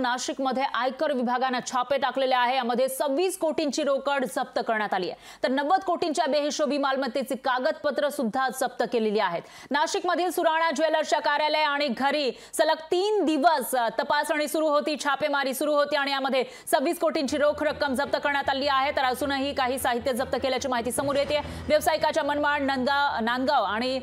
नाशिकमध्ये आयकर विभागाने छापे टाकलेले आहे। यामध्ये 26 कोटींची रोकड जप्त करण्यात आली आहे, तर 90 कोटींच्या बेहिशोबी मालमत्तेची कागदपत्र सुद्धा जप्त केलेली आहेत। नाशिकमधील सुराणा ज्वेलर्सच्या कार्यालय आणि घरी सलग 3 दिवस तपासणी सुरू होती, छापेमारी सुरू होती आणि यामध्ये 26 कोटींची रोख रक्कम जप्त करण्यात आली आहे। तर अजूनही काही साहित्य जप्त केल्याची माहिती समोर येते। व्यावसायिकाच्या मनमाड, नांदगाव आणि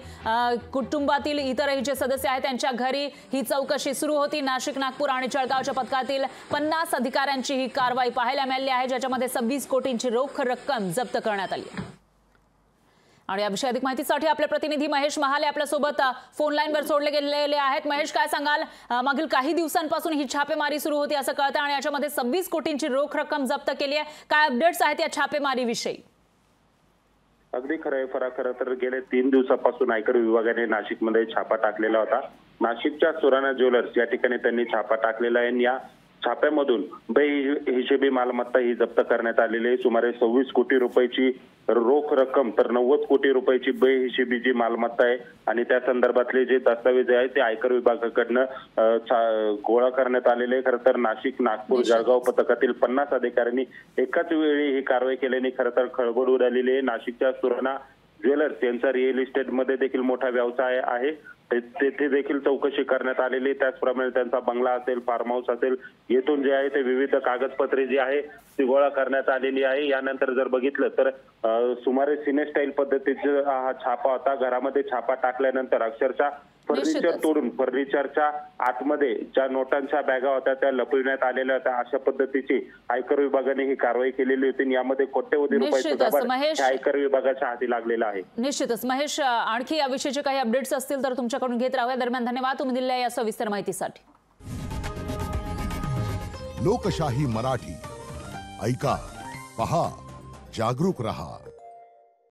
कुटुंबातील इतरही जे सदस्य आहेत त्यांच्या घरी ही चौकशी सुरू होती। नाशिक, नागपूर आणि जळगावच्या पथकातील 50 अधिकाऱ्यांची ही कारवाई पाहायला मिळाली आहे, ज्याच्यामध्ये 26 कोटींची रोख रक्कम जप्त करण्यात आली आहे। आणि याविषयी अधिक माहितीसाठी आपले प्रतिनिधी महेश महाले आपल्या सोबत फोन लाईनवर जोडले गेलेले आहेत। महेश, काय सांगाल, मागील काही दिवसांपासून ही छापेमारी सुरू होती असं कळतं आणि याच्यामध्ये 26 कोटींची रोख रक्कम जप्त केली आहे, काय अपडेट्स आहेत या छापेमारी विषयी? अगदी खरं आहे खरं तर गेले 3 दिवसापासून आयकर विभागाने नाशिकमध्ये छापा टाकलेला होता। नाशिकच्या सुराणा ज्वेलर्स या ठिकाणी त्यांनी छापा टाकलेला आहे। या छाप्यामधून बेहिशोबी मालमत्ता ही जप्त करण्यात आलेली आहे। सुमारे 26 कोटी रुपयाची रोख रक्कम तर 90 कोटी रुपयाची बेहिशोबी जी मालमत्ता आहे आणि त्या संदर्भातले जे दस्तावेज आहेत ते आयकर विभागाकडनं गोळा करण्यात आलेले। खरं तर नाशिक, नागपूर, जळगाव पथकातील 50 अधिकाऱ्यांनी एकाच वेळी ही कारवाई केल्याने खरं तर खळबळ उडालेली आहे। नाशिकच्या सुराणा ज्वेलर्स यांचा रिअल इस्टेट मध्ये देखील मोठा व्यवसाय आहे, तेथे देखील चौकशी करण्यात आलेली। त्याचप्रमाणे त्यांचा बंगला असेल, फार्म हाऊस असेल, येथून जे आहे ते विविध कागदपत्रे जी आहे ती गोळा करण्यात आलेली आहे। यानंतर जर बघितलं तर सुमारे सिने स्टाईल पद्धतीचा हा छापा होता। घरामध्ये छापा टाकल्यानंतर अक्षरशः फर्निचर तोडून फर्निचरच्या आतमध्ये ज्या नोटांच्या बॅगा होत्या त्या लपविण्यात आलेल्या होत्या। अशा पद्धतीची आयकर विभागाने ही कारवाई केलेली होती। यामध्ये कोट्यवधी रुपये आयकर विभागाच्या हाती लागलेला आहे। निश्चितच महेश, आणखी याविषयीचे काही अपडेट्स असतील तर तुमच्याकडून घेत राहूया। दरम्यान धन्यवाद तुम्ही दिलेल्या या सविस्तर माहितीसाठी। लोकशाही मराठी ऐका, पहा, जागरूक रहा।